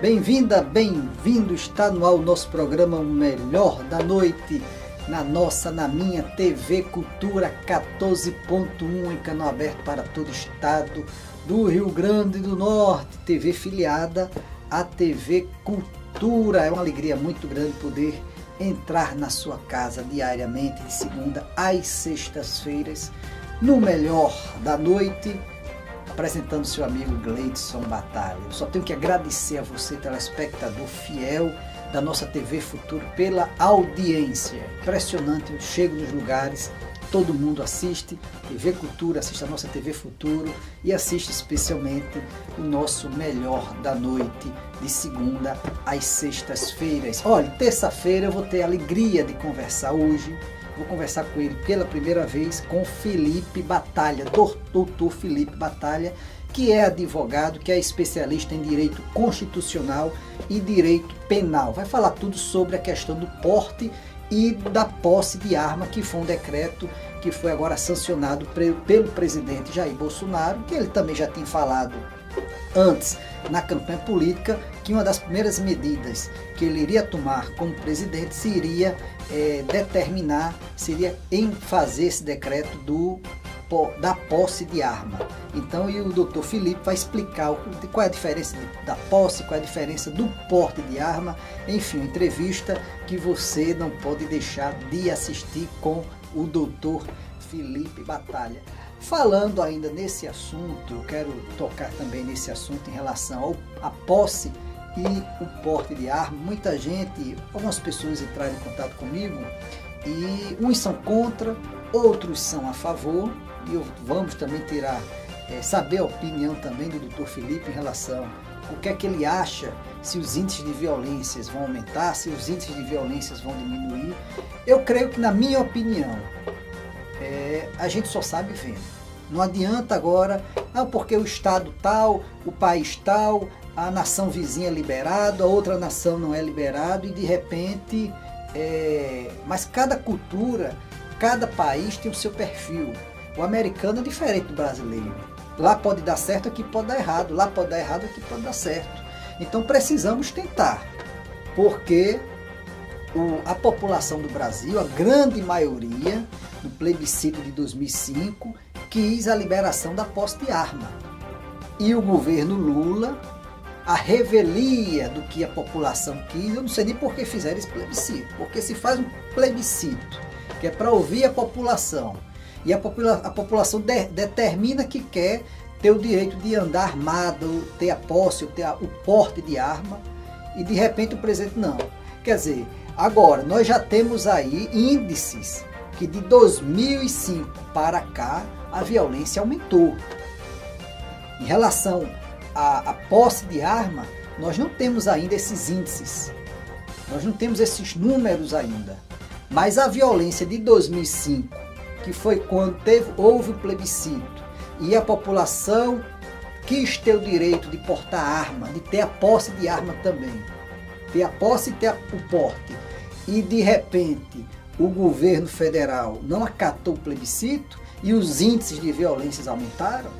Bem-vinda, bem-vindo, está no ar o nosso programa O Melhor da Noite, na minha TV Cultura 14.1, em canal aberto para todo o estado do Rio Grande do Norte, TV filiada à TV Cultura. É uma alegria muito grande poder entrar na sua casa diariamente, de segunda às sextas-feiras, no Melhor da Noite, apresentando seu amigo Gleidson Batalha. Eu só tenho que agradecer a você, telespectador fiel da nossa TV Futuro, pela audiência. Impressionante, eu chego nos lugares, todo mundo assiste TV Cultura, assiste a nossa TV Futuro e assiste especialmente o nosso Melhor da Noite, de segunda às sextas-feiras. Olha, terça-feira eu vou ter a alegria de conversar hoje. Vou conversar com ele pela primeira vez, com Felipe Batalha, doutor Felipe Batalha, que é advogado, que é especialista em direito constitucional e direito penal. Vai falar tudo sobre a questão do porte e da posse de arma, que foi um decreto que foi agora sancionado pelo presidente Jair Bolsonaro, que ele também já tinha falado antes na campanha política, que uma das primeiras medidas que ele iria tomar como presidente seria seria em fazer esse decreto da posse de arma. Então, e o doutor Felipe vai explicar qual é a diferença da posse, qual é a diferença do porte de arma, enfim, uma entrevista que você não pode deixar de assistir com o doutor Felipe Batalha. Falando ainda nesse assunto, eu quero tocar também nesse assunto em relação à posse e o porte de arma. Muita gente, algumas pessoas entraram em contato comigo e uns são contra, outros são a favor, e vamos também saber a opinião também do Dr. Felipe em relação ao que é que ele acha, se os índices de violências vão aumentar, se os índices de violências vão diminuir. Eu creio que, na minha opinião, a gente só sabe vendo. Não adianta agora, porque o estado tal, o país tal, a nação vizinha é liberado, a outra nação não é liberado, e de repente, mas cada cultura, cada país tem o seu perfil. O americano é diferente do brasileiro. Lá pode dar certo, aqui pode dar errado. Lá pode dar errado, aqui pode dar certo. Então precisamos tentar, porque a população do Brasil, a grande maioria, no plebiscito de 2005, quis a liberação da posse de arma. E o governo Lula, a revelia do que a população quis, eu não sei nem por que fizeram esse plebiscito. Porque se faz um plebiscito, que é para ouvir a população, e a população determina que quer ter o direito de andar armado, ter a posse, ter o porte de arma, e de repente o presidente não. Quer dizer, agora nós já temos aí índices que de 2005 para cá a violência aumentou. Em relação à posse de arma, nós não temos ainda esses índices, nós não temos esses números ainda, mas a violência de 2005, que foi quando houve o plebiscito e a população quis ter o direito de portar arma, de ter a posse de arma também, ter a posse e ter o porte, e de repente o governo federal não acatou o plebiscito e os índices de violências aumentaram,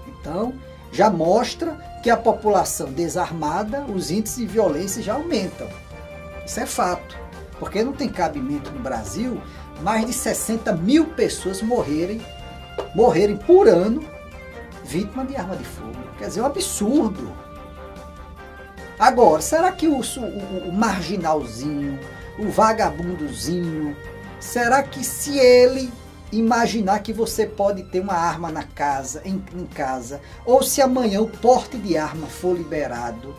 então já mostra que a população desarmada, os índices de violência já aumentam. Isso é fato, porque não tem cabimento no Brasil mais de 60 mil pessoas morrerem por ano vítima de arma de fogo. Quer dizer, é um absurdo. Agora, será que o marginalzinho, o vagabundozinho, será que se ele imaginar que você pode ter uma arma na casa, em casa, ou se amanhã o porte de arma for liberado,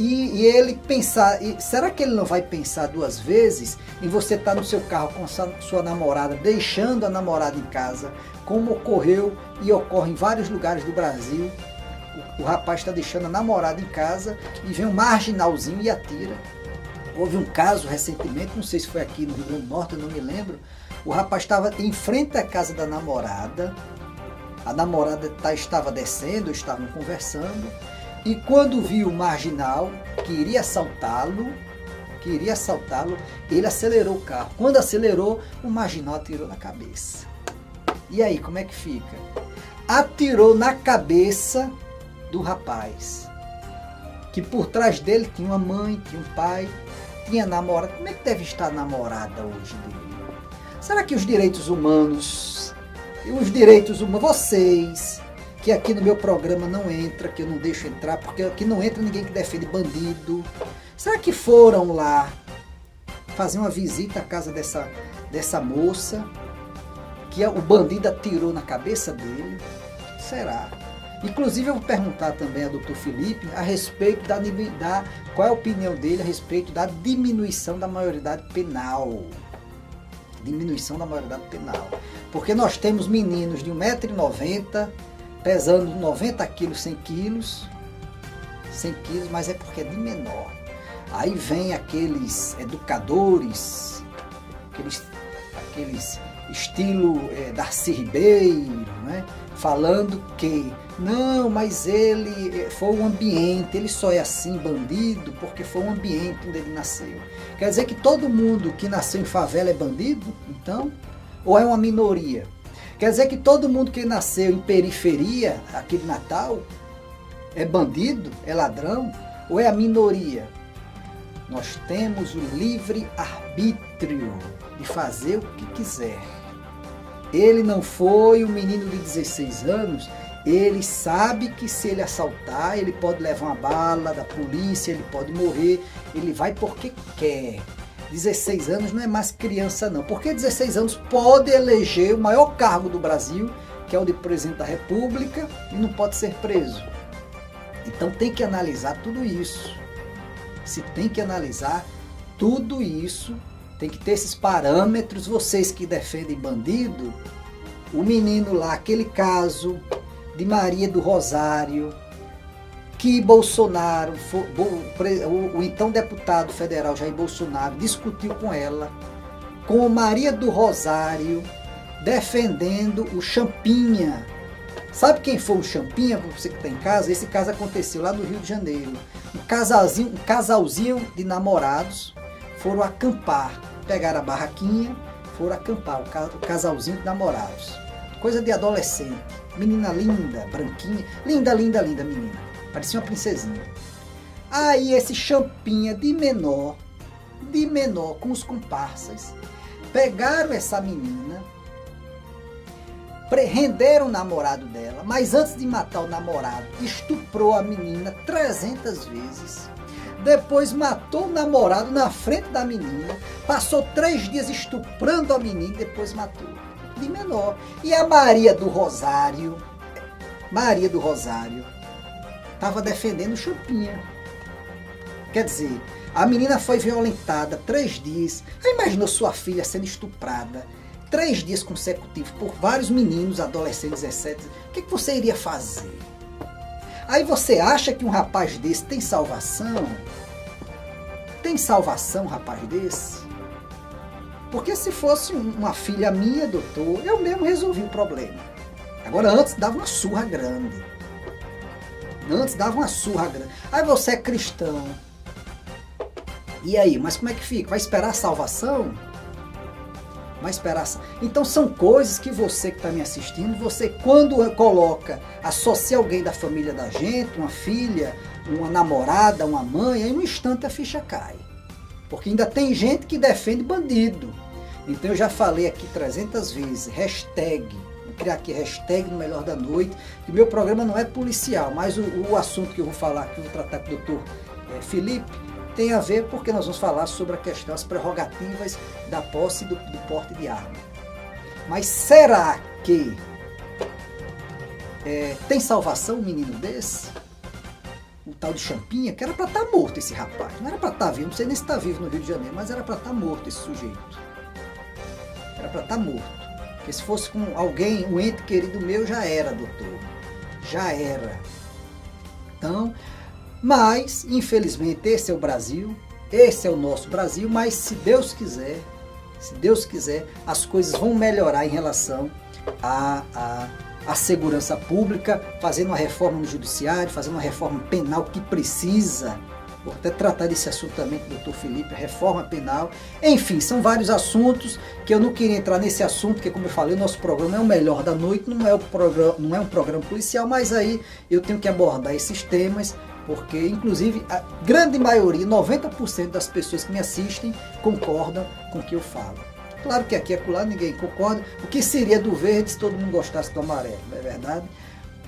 e ele pensar, será que ele não vai pensar duas vezes em você estar no seu carro com a sua namorada, deixando a namorada em casa, como ocorreu e ocorre em vários lugares do Brasil? O rapaz está deixando a namorada em casa e vem um marginalzinho e atira. Houve um caso recentemente, não sei se foi aqui no Rio Grande do Norte, eu não me lembro. O rapaz estava em frente à casa da namorada, a namorada estava descendo, estavam conversando, e quando viu o marginal que iria assaltá-lo, ele acelerou o carro. Quando acelerou, o marginal atirou na cabeça. E aí, como é que fica? Atirou na cabeça do rapaz, que por trás dele tinha uma mãe, tinha um pai, tinha namorada. Como é que deve estar a namorada hoje dele? Será que os direitos humanos, vocês, que aqui no meu programa não entra, que eu não deixo entrar, porque aqui não entra ninguém que defende bandido, será que foram lá fazer uma visita à casa dessa moça, que o bandido atirou na cabeça dele? Será? Inclusive eu vou perguntar também ao doutor Felipe a respeito qual é a opinião dele a respeito da diminuição da maioridade penal. Diminuição da maioridade penal. Porque nós temos meninos de 1,90 m, pesando 90 quilos, 100 quilos, mas é porque é de menor. Aí vem aqueles educadores, aqueles estilo Darcy Ribeiro, né? Falando que não, mas ele foi o ambiente, ele só é assim bandido porque foi o ambiente onde ele nasceu. Quer dizer que todo mundo que nasceu em favela é bandido, então? Ou é uma minoria? Quer dizer que todo mundo que nasceu em periferia, aqui de Natal, é bandido, é ladrão? Ou é a minoria? Nós temos o livre arbítrio de fazer o que quiser. Ele não foi um menino de 16 anos, ele sabe que se ele assaltar, ele pode levar uma bala da polícia, ele pode morrer, ele vai porque quer. 16 anos não é mais criança não, porque 16 anos pode eleger o maior cargo do Brasil, que é o de presidente da República, e não pode ser preso. Então tem que analisar tudo isso. Se tem que analisar tudo isso, tem que ter esses parâmetros. Vocês que defendem bandido, o menino lá, aquele caso de Maria do Rosário, que Bolsonaro, o então deputado federal Jair Bolsonaro, discutiu com ela, com Maria do Rosário, defendendo o Champinha. Sabe quem foi o Champinha, você que está em casa? Esse caso aconteceu lá no Rio de Janeiro. Um casalzinho de namorados foram acampar, pegaram a barraquinha, foram acampar, o casalzinho de namorados. Coisa de adolescente, menina linda, branquinha, linda menina, parecia uma princesinha. Aí esse Champinha de menor, com os comparsas, pegaram essa menina, renderam o namorado dela, mas antes de matar o namorado, estuprou a menina 300 vezes. Depois matou o namorado na frente da menina, passou 3 dias estuprando a menina e depois matou. De menor. E a Maria do Rosário estava defendendo o Champinha. Quer dizer, a menina foi violentada 3 dias. Aí imaginou sua filha sendo estuprada 3 dias consecutivos por vários meninos, adolescentes, 17. O que você iria fazer? Aí você acha que um rapaz desse tem salvação? Tem salvação um rapaz desse? Porque se fosse uma filha minha, doutor, eu mesmo resolvi o problema. Agora antes dava uma surra grande. Aí você é cristão. E aí, mas como é que fica? Vai esperar a salvação? Vai esperar. Então são coisas que você que está me assistindo, você quando associa alguém da família da gente, uma filha, uma namorada, uma mãe, aí no instante a ficha cai. Porque ainda tem gente que defende bandido. Então eu já falei aqui 300 vezes, vou criar aqui hashtag no Melhor da Noite, que meu programa não é policial, mas o assunto que eu vou falar, que eu vou tratar com o doutor Felipe, tem a ver porque nós vamos falar sobre a questão, as prerrogativas da posse do porte de arma. Mas será que tem salvação um menino desse? O tal de Champinha, que era para estar morto esse rapaz. Não era para estar vivo, não sei nem se está vivo no Rio de Janeiro, mas era para estar morto esse sujeito. Era para estar morto. Porque se fosse com alguém, um ente querido meu, já era, doutor. Já era. Então, mas, infelizmente, esse é o Brasil, esse é o nosso Brasil, mas se Deus quiser, as coisas vão melhorar em relação à segurança pública, fazendo uma reforma no judiciário, fazendo uma reforma penal que precisa. Vou até tratar desse assunto também com o doutor Felipe, reforma penal. Enfim, são vários assuntos que eu não queria entrar nesse assunto, porque como eu falei, o nosso programa é o Melhor da Noite, não é um programa policial, mas aí eu tenho que abordar esses temas porque inclusive a grande maioria, 90% das pessoas que me assistem concordam com o que eu falo. Claro que aqui e acolá ninguém concorda. O que seria do verde se todo mundo gostasse do amarelo, não é verdade?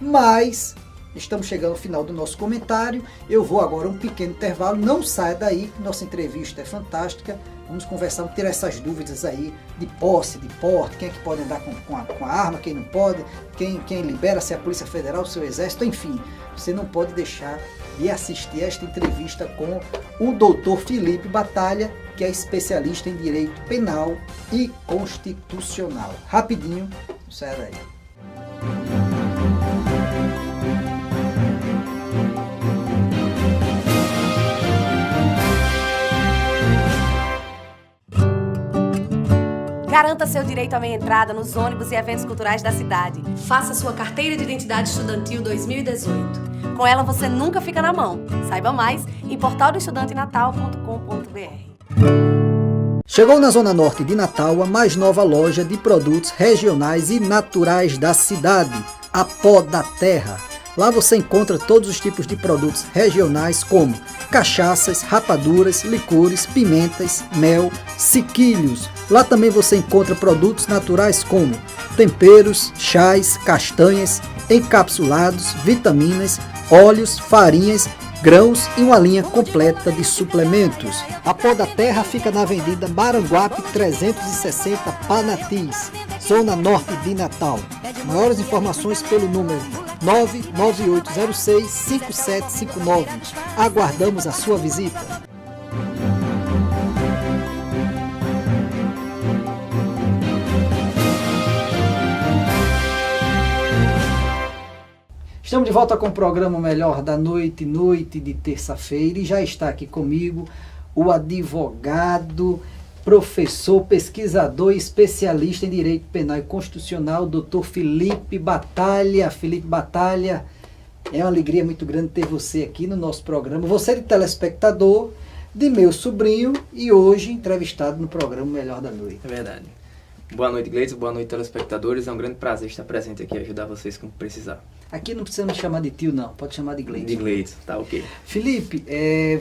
Mas estamos chegando ao final do nosso comentário. Eu vou agora a um pequeno intervalo. Não saia daí, que nossa entrevista é fantástica. Vamos conversar, vamos tirar essas dúvidas aí de posse, de porte, quem é que pode andar com a arma, quem não pode, quem libera, se é a Polícia Federal, se é o Exército, enfim. Você não pode deixar de assistir a esta entrevista com o Dr. Felipe Batalha, que é especialista em Direito Penal e Constitucional. Rapidinho, não saia daí. Garanta seu direito à meia entrada nos ônibus e eventos culturais da cidade. Faça sua carteira de identidade estudantil 2018. Com ela você nunca fica na mão. Saiba mais em portaldoestudantenatal.com.br. Chegou na Zona Norte de Natal a mais nova loja de produtos regionais e naturais da cidade, a Pó da Terra. Lá você encontra todos os tipos de produtos regionais como cachaças, rapaduras, licores, pimentas, mel, sequilhos. Lá também você encontra produtos naturais como temperos, chás, castanhas, encapsulados, vitaminas, óleos, farinhas, grãos e uma linha completa de suplementos. A Pó da Terra fica na Avenida Maranguape 360 Panatis, Zona Norte de Natal. Maiores informações pelo número 99806-5759. Aguardamos a sua visita. Estamos de volta com o programa Melhor da Noite, noite de terça-feira, e já está aqui comigo o advogado, professor, pesquisador e especialista em Direito Penal e Constitucional, Dr. Felipe Batalha. Felipe Batalha, é uma alegria muito grande ter você aqui no nosso programa. Você é de telespectador, de meu sobrinho, e hoje entrevistado no programa Melhor da Noite. É verdade. Boa noite, Gleison. Boa noite, telespectadores. É um grande prazer estar presente aqui e ajudar vocês como precisar. Aqui não precisa me chamar de tio, não. Pode chamar de Gleison. De Gleison, tá ok. Felipe,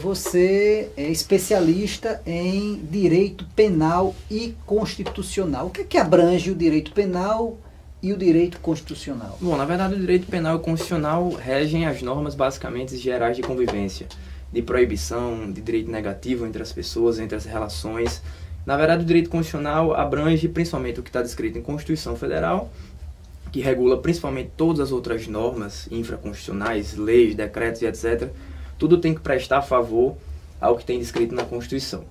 você é especialista em Direito Penal e Constitucional. O que é que abrange o Direito Penal e o Direito Constitucional? Bom, na verdade, o Direito Penal e Constitucional regem as normas basicamente gerais de convivência, de proibição, de direito negativo entre as pessoas, entre as relações. Na verdade, o direito constitucional abrange principalmente o que está descrito em Constituição Federal, que regula principalmente todas as outras normas infraconstitucionais, leis, decretos e etc. Tudo tem que prestar favor ao que tem descrito na Constituição.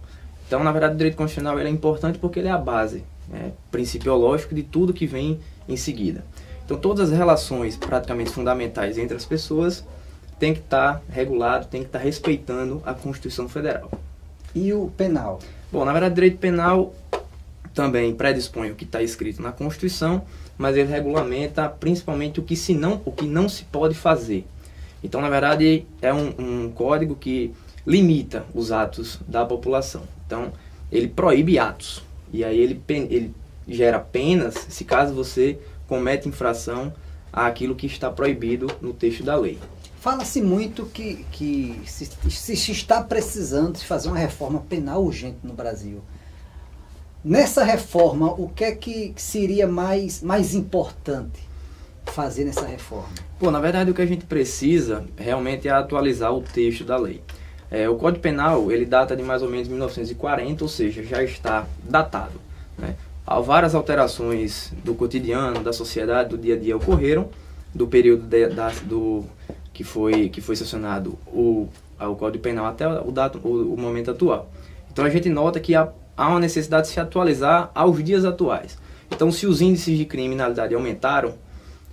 Então, na verdade, o direito constitucional ele é importante porque ele é a base principiológica de tudo que vem em seguida. Então, todas as relações praticamente fundamentais entre as pessoas têm que estar regulado, têm que estar respeitando a Constituição Federal. E o penal? Bom, na verdade, o direito penal também predispõe o que está escrito na Constituição, mas ele regulamenta principalmente o que não se pode fazer. Então, na verdade, é um código que limita os atos da população. Então, ele proíbe atos. E aí ele gera penas se caso você comete infração àquilo que está proibido no texto da lei. Fala-se muito que se está precisando de fazer uma reforma penal urgente no Brasil. Nessa reforma, o que é que seria mais importante fazer nessa reforma? Bom, na verdade, o que a gente precisa realmente é atualizar o texto da lei. O Código Penal, ele data de mais ou menos 1940, ou seja, já está datado, né? Há várias alterações do cotidiano, da sociedade, do dia a dia ocorreram, do período que foi sancionado o Código Penal até o momento atual. Então a gente nota que há uma necessidade de se atualizar aos dias atuais. Então, se os índices de criminalidade aumentaram,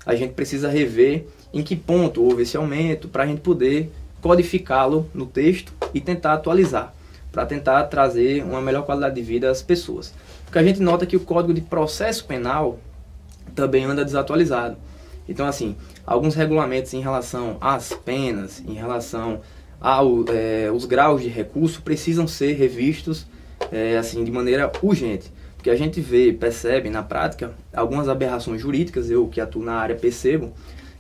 a gente precisa rever em que ponto houve esse aumento para a gente poder codificá-lo no texto e tentar atualizar, para tentar trazer uma melhor qualidade de vida às pessoas. Porque a gente nota que o Código de Processo Penal também anda desatualizado. Então, assim, alguns regulamentos em relação às penas, em relação aos graus de recurso, precisam ser revistos assim, de maneira urgente. Porque a gente percebe na prática algumas aberrações jurídicas, eu que atuo na área percebo,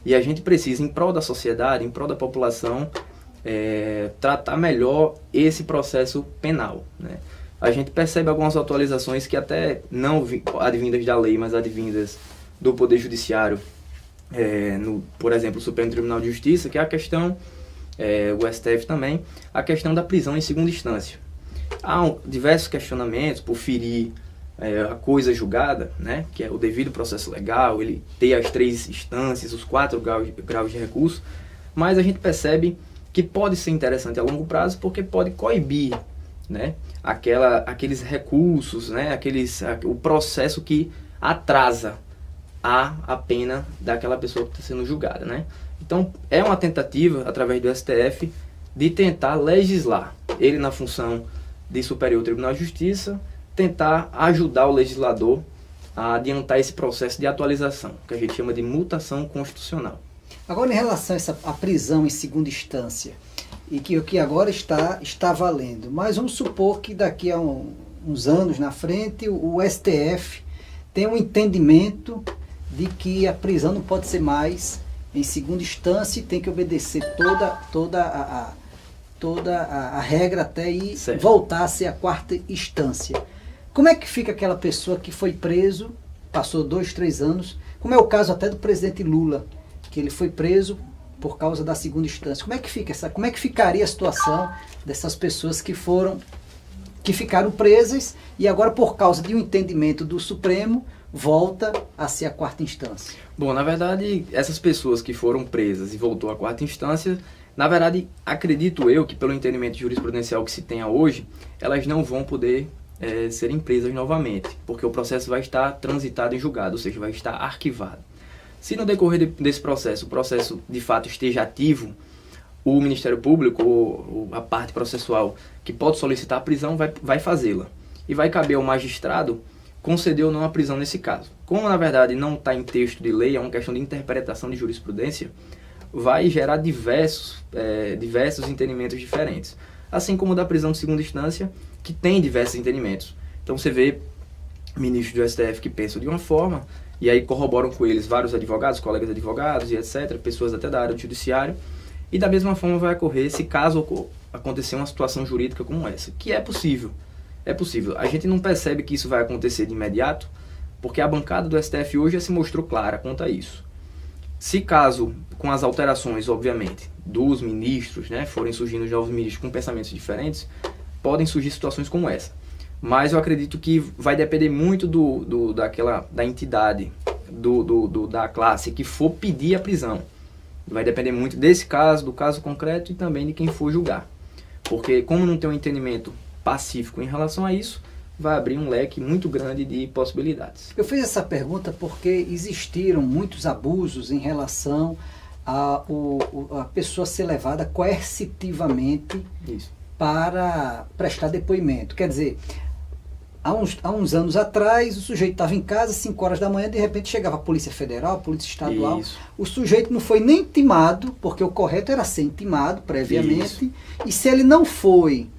e a gente precisa, em prol da sociedade, em prol da população, tratar melhor esse processo penal, né? A gente percebe algumas atualizações que até não advindas da lei, mas advindas do Poder Judiciário, por exemplo, o Supremo Tribunal de Justiça, que é a questão, o STF também, a questão da prisão em segunda instância. Há diversos questionamentos por ferir a coisa julgada, né, que é o devido processo legal, ele ter as 3 instâncias, os 4 graus de recurso, mas a gente percebe que pode ser interessante a longo prazo porque pode coibir, né, aqueles recursos, né, o processo que atrasa a pena daquela pessoa que está sendo julgada, né? Então, é uma tentativa, através do STF, de tentar legislar. Ele, na função de Superior Tribunal de Justiça, tentar ajudar o legislador a adiantar esse processo de atualização, que a gente chama de mutação constitucional. Agora, em relação à prisão em segunda instância, e que o que agora está valendo, mas vamos supor que daqui a uns anos na frente o STF tem um entendimento de que a prisão não pode ser mais em segunda instância e tem que obedecer toda a regra até ir voltar a ser a quarta instância. Como é que fica aquela pessoa que foi preso, passou 2, 3 anos, como é o caso até do presidente Lula, que ele foi preso por causa da segunda instância. Como é que ficaria a situação dessas pessoas que ficaram presas e agora, por causa de um entendimento do Supremo, volta a ser a quarta instância? Bom, na verdade, essas pessoas que foram presas e voltou à quarta instância, na verdade, acredito eu que pelo entendimento jurisprudencial que se tenha hoje, elas não vão poder serem presas novamente, porque o processo vai estar transitado em julgado, ou seja, vai estar arquivado. Se no decorrer desse processo, o processo de fato esteja ativo, o Ministério Público, ou a parte processual que pode solicitar a prisão, vai fazê-la. E vai caber ao magistrado conceder ou não a prisão nesse caso. Como, na verdade, não está em texto de lei, é uma questão de interpretação de jurisprudência, vai gerar diversos entendimentos diferentes. Assim como o da prisão de segunda instância, que tem diversos entendimentos. Então você vê ministros do STF que pensam de uma forma, e aí corroboram com eles vários advogados, colegas advogados e etc., pessoas até da área do judiciário, e da mesma forma vai ocorrer se caso acontecer uma situação jurídica como essa, que é possível. É possível. A gente não percebe que isso vai acontecer de imediato, porque a bancada do STF hoje já se mostrou clara quanto a isso. Se caso, com as alterações, obviamente, dos ministros, né, forem surgindo novos ministros com pensamentos diferentes, podem surgir situações como essa. Mas eu acredito que vai depender muito da entidade, da classe que for pedir a prisão. Vai depender muito desse caso, do caso concreto e também de quem for julgar. Porque como não tem um entendimento pacífico em relação a isso, vai abrir um leque muito grande de possibilidades. Eu fiz essa pergunta porque existiram muitos abusos em relação a pessoa ser levada coercitivamente para prestar depoimento. Quer dizer, há uns anos atrás, o sujeito estava em casa, 5 horas da manhã, de repente chegava a Polícia Federal, a Polícia Estadual. Isso. O sujeito não foi nem intimado, porque o correto era ser intimado previamente. Isso. E se ele não foi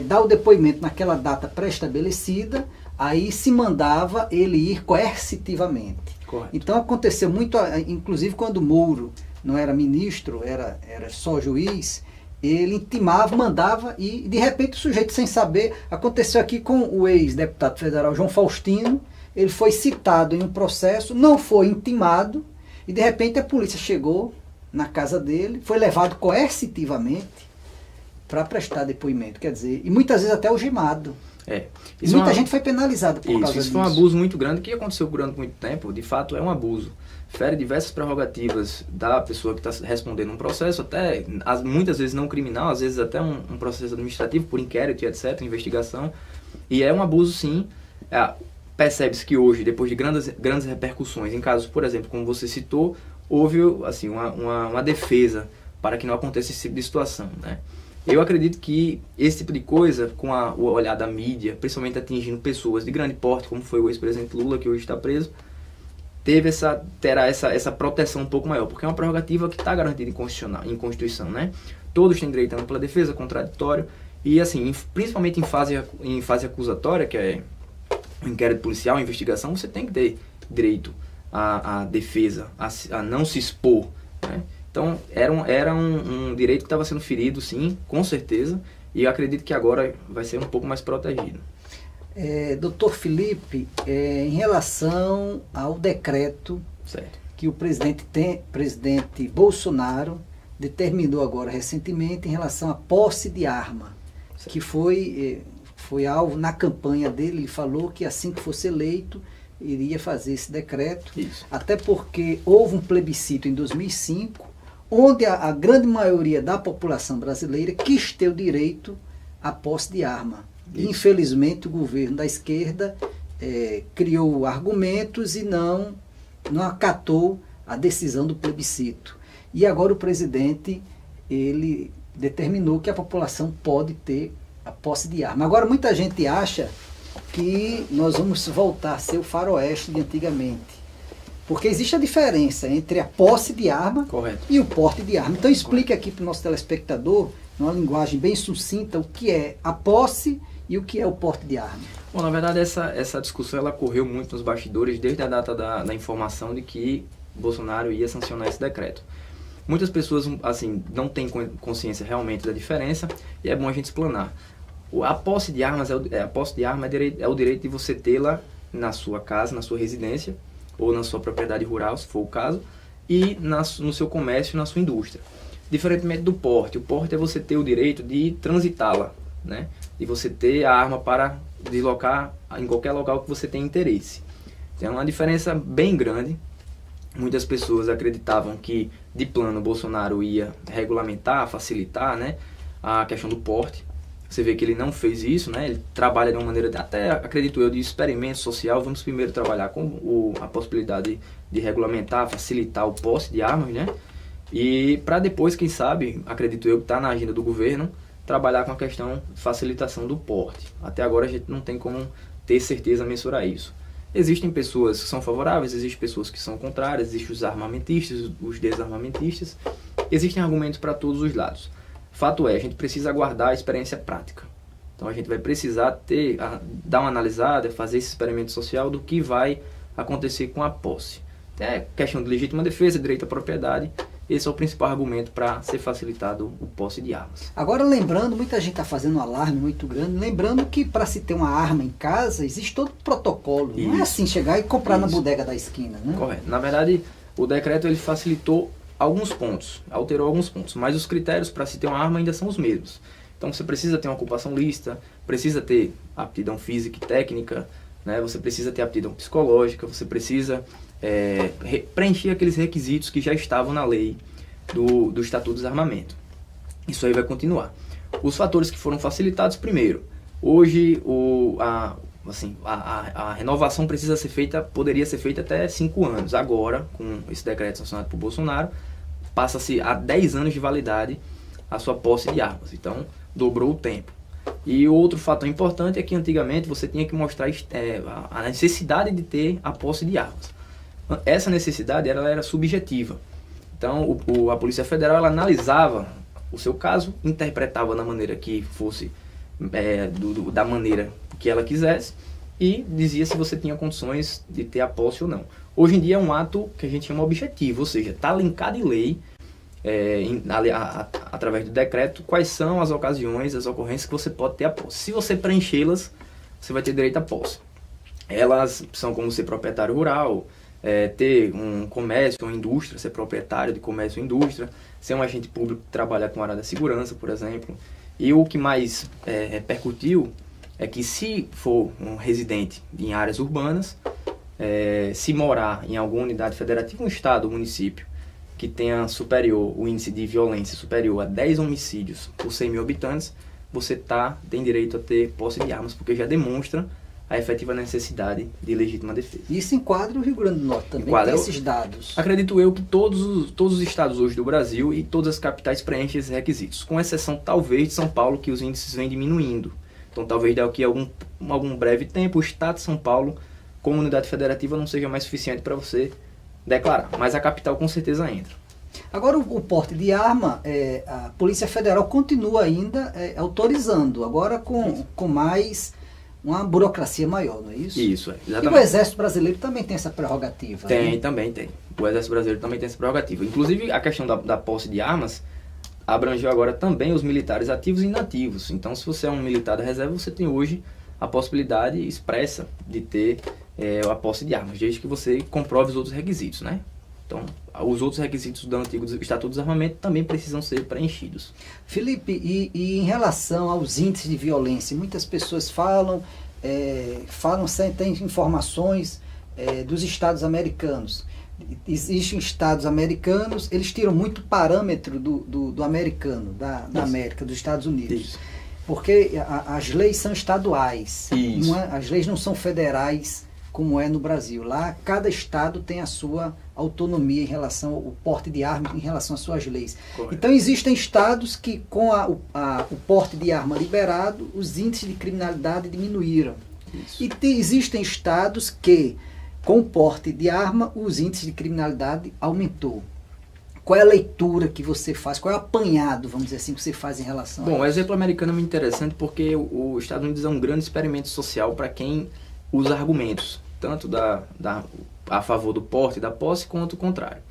dar o depoimento naquela data pré-estabelecida, aí se mandava ele ir coercitivamente. Correto. Então aconteceu muito, inclusive quando o Mouro não era ministro, era só juiz, ele intimava, mandava e de repente o sujeito sem saber, aconteceu aqui com o ex-deputado federal João Faustino, ele foi citado em um processo, não foi intimado e de repente a polícia chegou na casa dele, foi levado coercitivamente para prestar depoimento, quer dizer, e muitas vezes até algemado. E muita gente foi penalizada por causa disso. Isso foi um abuso muito grande que aconteceu durante muito tempo, de fato é um abuso. Fere diversas prerrogativas da pessoa que está respondendo um processo, até muitas vezes não criminal, às vezes até um processo administrativo por inquérito e etc, investigação, e é um abuso sim. Percebe-se que hoje, depois de grandes repercussões, em casos, por exemplo, como você citou, houve assim, uma defesa para que não aconteça esse tipo de situação, né? Eu acredito que esse tipo de coisa, com o olhar da mídia, principalmente atingindo pessoas de grande porte, como foi o ex-presidente Lula, que hoje está preso, terá essa proteção um pouco maior, porque é uma prerrogativa que está garantida em Constituição, né? Todos têm direito à ampla defesa, contraditório, e assim, principalmente em fase acusatória, que é o inquérito policial, a investigação, você tem que ter direito à defesa, a não se expor, né? Então, era um direito que estava sendo ferido, sim, com certeza, e eu acredito que agora vai ser um pouco mais protegido. Doutor Felipe, em relação ao decreto Certo. que o presidente Bolsonaro determinou agora recentemente em relação à posse de arma, certo, que foi alvo na campanha dele, ele falou que assim que fosse eleito, iria fazer esse decreto, Isso. Até porque houve um plebiscito em 2005, onde a grande maioria da população brasileira quis ter o direito à posse de arma. Isso. Infelizmente, o governo da esquerda criou argumentos e não acatou a decisão do plebiscito. E agora o presidente, ele determinou que a população pode ter a posse de arma. Agora, muita gente acha que nós vamos voltar a ser o faroeste de antigamente. Porque existe a diferença entre a posse de arma, correto, e o porte de arma. Então explique aqui para o nosso telespectador, numa linguagem bem sucinta, o que é a posse e o que é o porte de arma. Bom, na verdade, essa discussão ela correu muito nos bastidores desde a data da informação de que Bolsonaro ia sancionar esse decreto. Muitas pessoas assim, não têm consciência realmente da diferença e é bom a gente explanar. A posse de armas é o direito de você tê-la na sua casa, na sua residência, ou na sua propriedade rural, se for o caso, e no seu comércio, na sua indústria. Diferentemente do porte, o porte é você ter o direito de transitá-la, né? De você ter a arma para deslocar em qualquer local que você tenha interesse. Então é uma diferença bem grande. Muitas pessoas acreditavam que, de plano, Bolsonaro ia regulamentar, facilitar, né, a questão do porte. Você vê que ele não fez isso, né? Ele trabalha de uma maneira, até acredito eu, de experimento social. Vamos primeiro trabalhar com a possibilidade de regulamentar, facilitar o posse de armas, né? E para depois, quem sabe, acredito eu, que está na agenda do governo, trabalhar com a questão de facilitação do porte. Até agora a gente não tem como ter certeza mensurar isso. Existem pessoas que são favoráveis, existem pessoas que são contrárias, existem os armamentistas, os desarmamentistas. Existem argumentos para todos os lados. Fato é, a gente precisa aguardar a experiência prática. Então a gente vai precisar dar uma analisada, fazer esse experimento social do que vai acontecer com a posse. É questão de legítima defesa, direito à propriedade. Esse é o principal argumento para ser facilitado o posse de armas. Agora lembrando, muita gente está fazendo um alarme muito grande, lembrando que para se ter uma arma em casa, existe todo um protocolo. Isso. Não é assim chegar e comprar na bodega da esquina, né? Correto. Na verdade, o decreto ele facilitou alguns pontos, alterou alguns pontos, mas os critérios para se ter uma arma ainda são os mesmos. Então você precisa ter uma ocupação lícita, precisa ter aptidão física e técnica, né? Você precisa ter aptidão psicológica, você precisa preencher aqueles requisitos que já estavam na lei do Estatuto do Desarmamento. Isso aí vai continuar. Os fatores que foram facilitados, primeiro, hoje a renovação poderia ser feita até 5 anos. Agora, com esse decreto sancionado por Bolsonaro, passa-se a 10 anos de validade a sua posse de armas. Então, dobrou o tempo. E outro fator importante é que antigamente você tinha que mostrar a necessidade de ter a posse de armas. Essa necessidade ela era subjetiva. Então, a Polícia Federal ela analisava o seu caso, interpretava da maneira que fosse, da maneira que ela quisesse, e dizia se você tinha condições de ter a posse ou não. Hoje em dia é um ato que a gente chama objetivo, ou seja, está linkado em lei, através do decreto, quais são as ocasiões, as ocorrências que você pode ter a posse. Se você preenchê-las, você vai ter direito à posse. Elas são como ser proprietário rural, ter um comércio, uma indústria, ser proprietário de comércio ou indústria, ser um agente público que trabalha com a área da segurança, por exemplo. E o que mais repercutiu é que se for um residente em áreas urbanas, se morar em alguma unidade federativa, um estado ou município, que tenha o índice de violência superior a 10 homicídios por 100 mil habitantes, você tem direito a ter posse de armas, porque já demonstra a efetiva necessidade de legítima defesa. Isso enquadra o Rio Grande do Norte também, tem esses dados. Acredito eu que todos os estados hoje do Brasil e todas as capitais preenchem esses requisitos, com exceção talvez de São Paulo, que os índices vêm diminuindo. Então talvez daqui a algum breve tempo o estado de São Paulo, como unidade federativa, não seja mais suficiente para você declarar, mas a capital com certeza entra. Agora o porte de arma, a Polícia Federal continua ainda autorizando, agora com mais uma burocracia maior, não é isso? Isso, E o exatamente. Exército Brasileiro também tem essa prerrogativa. Tem, né? também tem. O Exército Brasileiro também tem essa prerrogativa. Inclusive, a questão da posse de armas abrangeu agora também os militares ativos e inativos. Então, se você é um militar da reserva, você tem hoje a possibilidade expressa de ter a posse de armas, desde que você comprove os outros requisitos, né? Então, os outros requisitos do antigo Estatuto do Desarmamento também precisam ser preenchidos. Felipe, e em relação aos índices de violência, muitas pessoas falam tem informações dos estados americanos. Existem estados americanos, eles tiram muito parâmetro do americano, da América, dos Estados Unidos. Isso. Porque as leis são estaduais, Isso. as leis não são federais como é no Brasil. Lá, cada estado tem a sua autonomia em relação ao porte de arma, em relação às suas leis. Correto. Então, existem estados que, com o porte de arma liberado, os índices de criminalidade diminuíram. Isso. E existem estados que, com o porte de arma, os índices de criminalidade aumentou. Qual é a leitura que você faz? Qual é o apanhado, vamos dizer assim, que você faz em relação a Bom, isso? o exemplo americano é muito interessante porque os Estados Unidos é um grande experimento social para quem usa argumentos, tanto a favor do porte e da posse, quanto o contrário.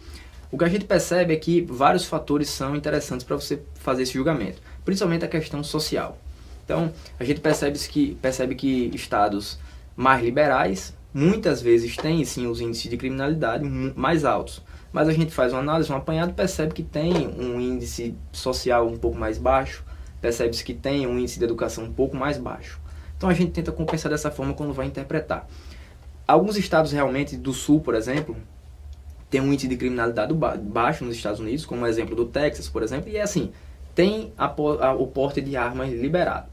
O que a gente percebe é que vários fatores são interessantes para você fazer esse julgamento, principalmente a questão social. Então, a gente percebe que estados mais liberais, muitas vezes têm sim os índices de criminalidade mais altos, mas a gente faz uma análise, um apanhado, percebe que tem um índice social um pouco mais baixo, percebe-se que tem um índice de educação um pouco mais baixo. Então a gente tenta compensar dessa forma quando vai interpretar. Alguns estados realmente do sul, por exemplo, tem um índice de criminalidade baixo nos Estados Unidos, como o exemplo do Texas, por exemplo, e é assim, tem o porte de armas liberado.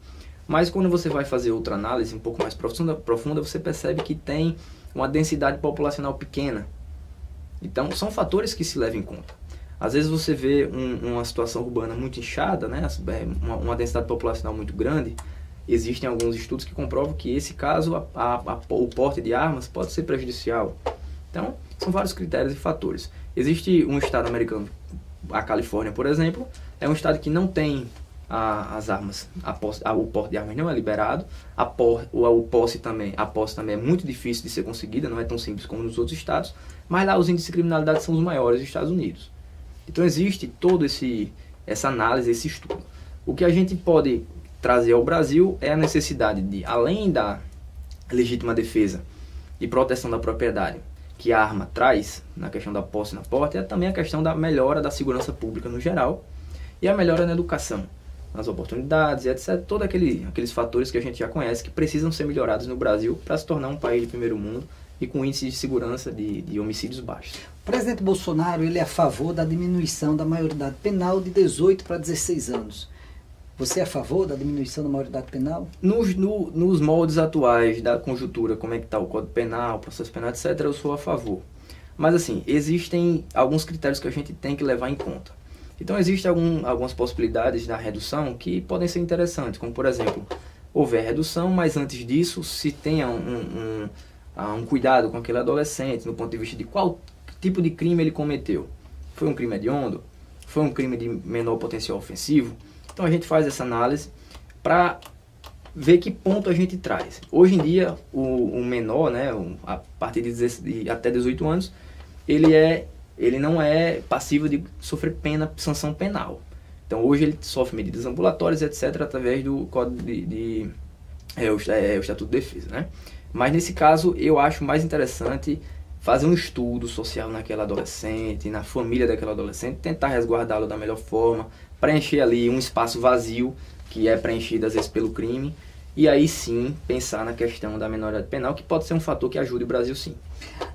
Mas quando você vai fazer outra análise um pouco mais profunda, você percebe que tem uma densidade populacional pequena. Então, são fatores que se levam em conta. Às vezes você vê uma situação urbana muito inchada, né? Uma densidade populacional muito grande. Existem alguns estudos que comprovam que, esse caso, o porte de armas pode ser prejudicial. Então, são vários critérios e fatores. Existe um estado americano, a Califórnia, por exemplo, é um estado que não tem as armas, o porte de armas não é liberado, a posse também é muito difícil de ser conseguida, não é tão simples como nos outros estados, mas lá os índices de criminalidade são os maiores dos Estados Unidos. Então existe toda essa análise, esse estudo. O que a gente pode trazer ao Brasil é a necessidade de, além da legítima defesa e proteção da propriedade que a arma traz, na questão da posse e na porte, é também a questão da melhora da segurança pública no geral e a melhora na educação, nas oportunidades, etc. Todos aqueles fatores que a gente já conhece que precisam ser melhorados no Brasil para se tornar um país de primeiro mundo e com índice de segurança de homicídios baixos. O presidente Bolsonaro ele é a favor da diminuição da maioridade penal de 18 para 16 anos. Você é a favor da diminuição da maioridade penal? Nos moldes atuais da conjuntura, como é que está o Código Penal, o processo penal, etc., eu sou a favor. Mas assim, existem alguns critérios que a gente tem que levar em conta. Então existem algumas possibilidades da redução que podem ser interessantes, como por exemplo, houver redução, mas antes disso se tenha um cuidado com aquele adolescente, no ponto de vista de qual tipo de crime ele cometeu. Foi um crime hediondo? Foi um crime de menor potencial ofensivo? Então a gente faz essa análise para ver que ponto a gente traz. Hoje em dia, o menor, né, a partir de até 18 anos, ele não é passível de sofrer sanção penal. Então hoje ele sofre medidas ambulatórias, etc., através do Código o Estatuto de Defesa, né? Mas nesse caso eu acho mais interessante fazer um estudo social naquele adolescente, na família daquele adolescente, tentar resguardá-lo da melhor forma, preencher ali um espaço vazio que é preenchido às vezes pelo crime, e aí sim pensar na questão da minoridade penal, que pode ser um fator que ajude o Brasil sim.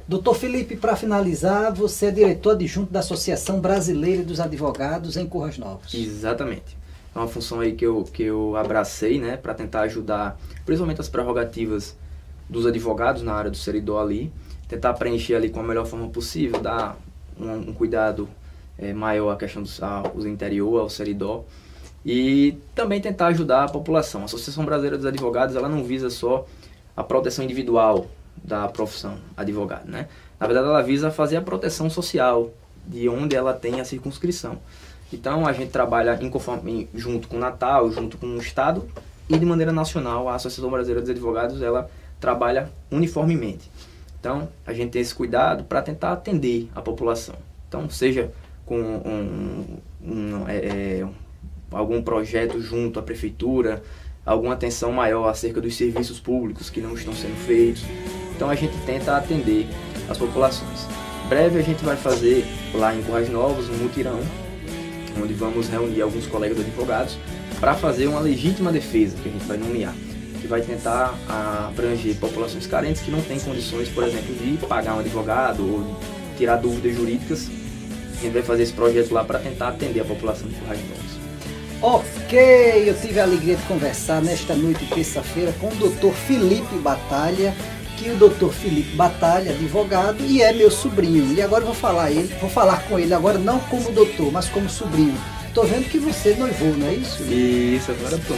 Doutor Felipe, para finalizar, você é diretor adjunto da Associação Brasileira dos Advogados em Currais Novos. Exatamente. É uma função aí que eu abracei, né, para tentar ajudar, principalmente as prerrogativas dos advogados na área do seridó ali, tentar preencher ali com a melhor forma possível, dar um cuidado maior à questão do interior, ao seridó, e também tentar ajudar a população. A Associação Brasileira dos Advogados, ela não visa só a proteção individual da profissão advogado, né? Na verdade, ela visa fazer a proteção social de onde ela tem a circunscrição. Então, a gente trabalha junto com o Natal, junto com o Estado, e de maneira nacional a Associação Brasileira dos Advogados ela trabalha uniformemente. Então a gente tem esse cuidado para tentar atender a população. Então seja com algum projeto junto à prefeitura, alguma atenção maior acerca dos serviços públicos que não estão sendo feitos. Então a gente tenta atender as populações. Em breve a gente vai fazer lá em Currais Novos um mutirão, onde vamos reunir alguns colegas advogados para fazer uma legítima defesa que a gente vai nomear, que vai tentar abranger populações carentes que não têm condições, por exemplo, de pagar um advogado ou de tirar dúvidas jurídicas. A gente vai fazer esse projeto lá para tentar atender a população de Currais Novos. Ok, eu tive a alegria de conversar nesta noite de terça-feira com o Dr. Felipe Batalha, que o Dr. Felipe Batalha, advogado, e é meu sobrinho. E agora eu vou falar com ele agora não como doutor, mas como sobrinho. Tô vendo que você noivou, não é isso? Isso, agora tô.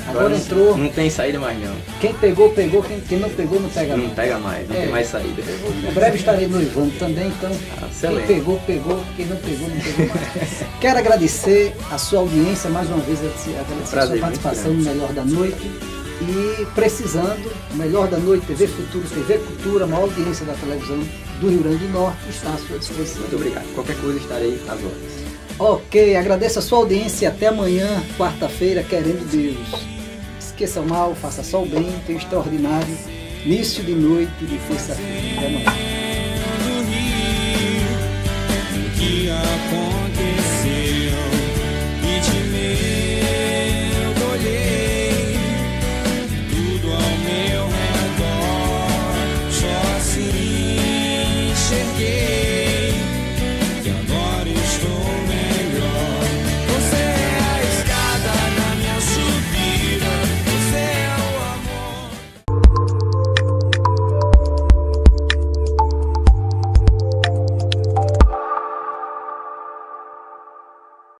Agora entrou. Não tem saída mais não. Quem pegou, pegou. Quem não pegou, não pega mais. Não pega mais, não tem mais saída. Em breve estarei noivando também, então excelente. Quem pegou, pegou. Quem não pegou, não pegou mais. Quero agradecer a sua audiência, mais uma vez, agradecer a sua participação no Melhor da Noite. E precisando, Melhor da Noite, TV Futuro, TV Cultura, a maior audiência da televisão do Rio Grande do Norte, está à sua disposição. Muito obrigado. Qualquer coisa estarei às ordens. Ok, agradeço a sua audiência e até amanhã, quarta-feira, querendo Deus. Esqueça o mal, faça só o bem, tenha um extraordinário início de noite de terça-feira. Até amanhã.